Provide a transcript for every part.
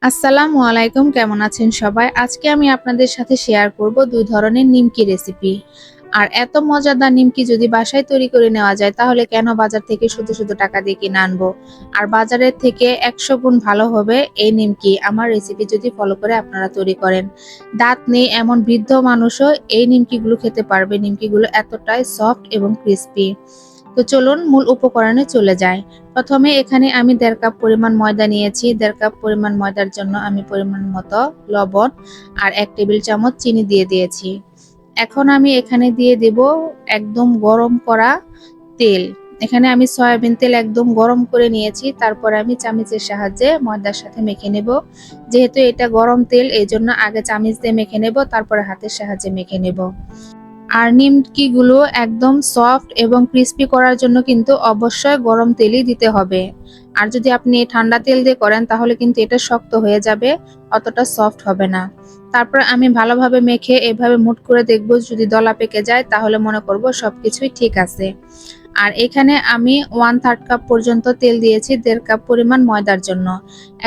আসসালামু আলাইকুম, কেমন আছেন সবাই? আজকে আমি আপনাদের সাথে শেয়ার করব দুই ধরনের নিমকি রেসিপি। আর এত মজাদার নিমকি যদি বাসায় তৈরি করে নেওয়া যায় তাহলে কেন বাজার থেকে শুধু শুধু টাকা দিয়ে কিনে আনবো? আর বাজারের থেকে 100 গুণ ভালো হবে এই নিমকি আমার রেসিপি যদি ফলো করে আপনারা তৈরি করেন। দাঁত নেই এমন বৃদ্ধ মানুষও এই নিমকিগুলো খেতে পারবে। নিমকিগুলো এতটাই সফট এবং ক্রিস্পি। তো চলুন মূল উপকরণে চলে যাই। প্রথমে এখানে আমি 1.5 কাপ পরিমাণ ময়দা নিয়েছি। 1.5 কাপ পরিমাণ ময়দার জন্য আমি পরিমাণ মতো লবণ আর 1 টেবিল চামচ চিনি দিয়ে দিয়েছি। এখন আমি এখানে দিয়ে দেব একদম গরম করা তেল। এখানে আমি সয়াবিন তেল একদম গরম করে নিয়েছি। তারপর আমি চামচের সাহায্যে ময়দার সাথে মেখে নেব। যেহেতু এটা গরম তেল এজন্য আগে চামচ দিয়ে মেখে নেব, তারপরে হাতের সাহায্যে মেখে নেব। আর নিমকিগুলো একদম সফট এবং ক্রিস্পি করার জন্য কিন্তু অবশ্যই গরম তেলই দিতে হবে। আর যদি আপনি ঠান্ডা তেল দিয়ে করেন তাহলে কিন্তু এটা শক্ত হয়ে যাবে, অতটা সফট হবে না। তারপর আমি ভালোভাবে মেখে এভাবে মুঠ করে দেখব, যদি দলা পেকে যায় তাহলে মনে করব সবকিছুই ঠিক আছে। আর এখানে আমি 1/3 কাপ পর্যন্ত তেল দিয়েছি 1.5 কাপ পরিমাণ ময়দার জন্য।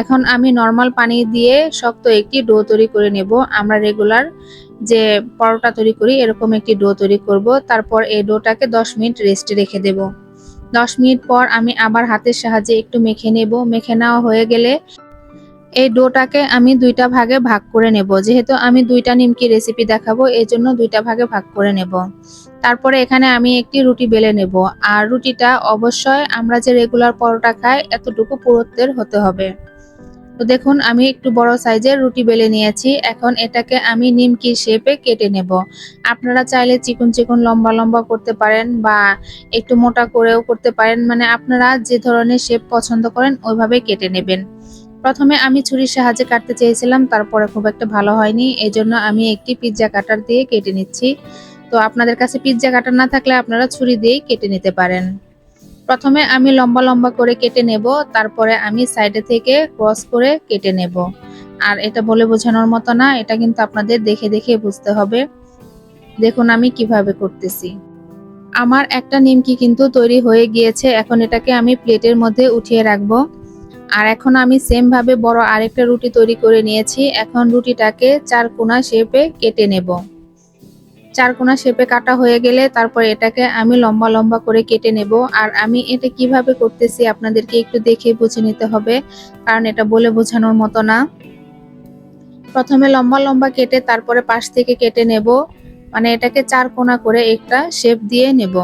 এখন আমি নর্মাল পানি দিয়ে শক্ত একটি ডো তৈরি করে নেব। আমরা রেগুলার যে পরোটা তৈরি করি এরকম একটি ডো তৈরি করব। তারপর এই ডোটাকে 10 মিনিট রেস্টে রেখে দেব। 10 মিনিট পর আমি আবার হাতের সাহায্যে একটু মেখে নেব। মেখে নেওয়া হয়ে গেলে এই ডোটাকে আমি দুইটা ভাগে ভাগ করে নেব। যেহেতু আমি দুইটা নিমকি রেসিপি দেখাবো এজন্য দুইটা ভাগে ভাগ করে নেব। তারপরে এখানে আমি একটি রুটি বেলে নেব। আর রুটিটা অবশ্যই আমরা যে রেগুলার পরোটা খাই এতটুকু পুরুত্বের হতে হবে। তো দেখুন আমি একটু বড় সাইজের রুটি বেলে নিয়েছি। এখন এটাকে আমি নিমকি শেপে কেটে নেব। আপনারা চাইলে চিকন চিকন লম্বা লম্বা করতে পারেন বা একটু মোটা করেও করতে পারেন, মানে আপনারা যে ধরনের শেপ পছন্দ করেন ওইভাবে কেটে নেবেন। প্রথমে আমি ছুরির সাহায্যে কাটতে চেয়েছিলাম, তারপরে খুব একটা ভালো হয়নি, এজন্য আমি একটি পিৎজা কাটার দিয়ে কেটে নিচ্ছি। তো আপনাদের কাছে পিৎজা কাটার না থাকলে আপনারা ছুরি দিয়েই কেটে নিতে পারেন। প্রথমে আমি লম্বা লম্বা করে কেটে নেব, তারপরে আমি সাইডে থেকে ক্রস করে কেটে নেব। আর এটা বলে বোঝানোর মতো না, এটা কিন্তু আপনাদের দেখে দেখে বুঝতে হবে। দেখুন আমি কিভাবে করতেছি। আমার একটা নিমকি কিন্তু তৈরি হয়ে গিয়েছে। এখন এটাকে আমি প্লেটের মধ্যে উঠিয়ে রাখবো। আর এখন আমি সেম ভাবে বড় আরেকটা রুটি তৈরি করে নিয়েছি। এখন রুটিটাকে চারকোনা শেপে কেটে নেব। চারকোনা শেপে কাটা হয়ে গেলে তারপর এটাকে আমি লম্বা লম্বা করে কেটে নেব। আর আমি এটা কিভাবে করতেছি আপনাদেরকে একটু দেখে বুঝে নিতে হবে, কারণ এটা বলে বোঝানোর মতো না। প্রথমে লম্বা লম্বা কেটে তারপরে পাশ থেকে কেটে নেব, মানে এটাকে চারকোনা করে একটা শেপ দিয়ে নেব।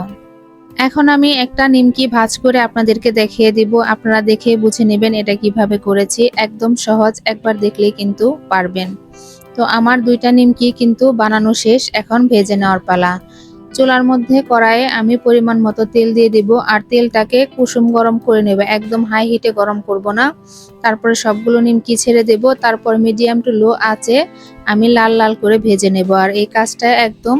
এখন আমি একটা নিমকি ভাঁজ করে আপনাদেরকে দেখিয়ে দিব। আপনারা দেখে বুঝে নেবেন এটা কিভাবে করেছি। একদম সহজ, একবার দেখলেই কিন্তু পারবেন। তো আমার দুইটা নিমকি কিন্তু বানানো শেষ, এখন ভেজে নেওয়ার পালা। চুলার মধ্যে কড়াইয়ে আমি পরিমাণ মতো তেল দিয়ে দিব। আর তেলটাকে কুসুম গরম করে নেব, একদম হাই হিটে গরম করব না। তারপরে সবগুলো নিমকি ছেড়ে দেব। তারপর মিডিয়াম টু লো আঁচে আমি লাল লাল করে ভেজে নেব। আর এই কাজটা একদম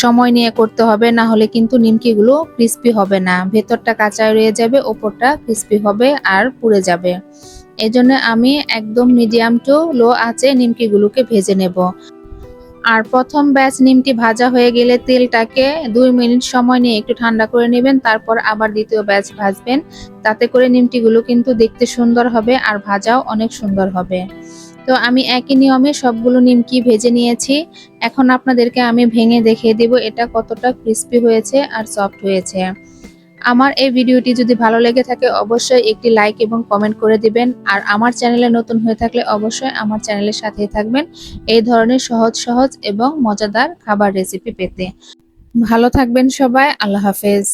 সময় নিয়ে করতে হবে, না হলে কিন্তু নিমকিগুলো ক্রিস্পি হবে না। ভেতরটা কাঁচা রয়ে যাবে, ওপরটা ক্রিস্পি হবে আর পুড়ে যাবে। এজন্য আমি একদম মিডিয়াম টু লো আঁচে নিমকিগুলোকে ভেজে নেব। আর প্রথম ব্যাচ নিমকি ভাজা হয়ে গেলে তেলটাকে 2 মিনিট সময় নিয়ে একটু ঠান্ডা করে নেবেন। তারপর আবার দ্বিতীয় ব্যাচ ভাজবেন। তাতে করে নিমকিগুলো কিন্তু দেখতে সুন্দর হবে আর ভাজাও অনেক সুন্দর হবে। তো আমি একই নিয়মে সবগুলো নিমকি ভেজে নিয়েছি। এখন আপনাদেরকে আমি ভেঙে দেখিয়ে দিব এটা কতটা ক্রিস্পি হয়েছে আর সফট হয়েছে। আমার এই ভিডিওটি যদি ভালো লেগে থাকে অবশ্যই একটি লাইক এবং কমেন্ট করে দিবেন। আর আমার চ্যানেলে নতুন হয়ে থাকলে অবশ্যই আমার চ্যানেলের সাথেই থাকবেন এই ধরনের সহজ সহজ এবং মজাদার খাবার রেসিপি পেতে। ভালো থাকবেন সবাই, আল্লাহ হাফেজ।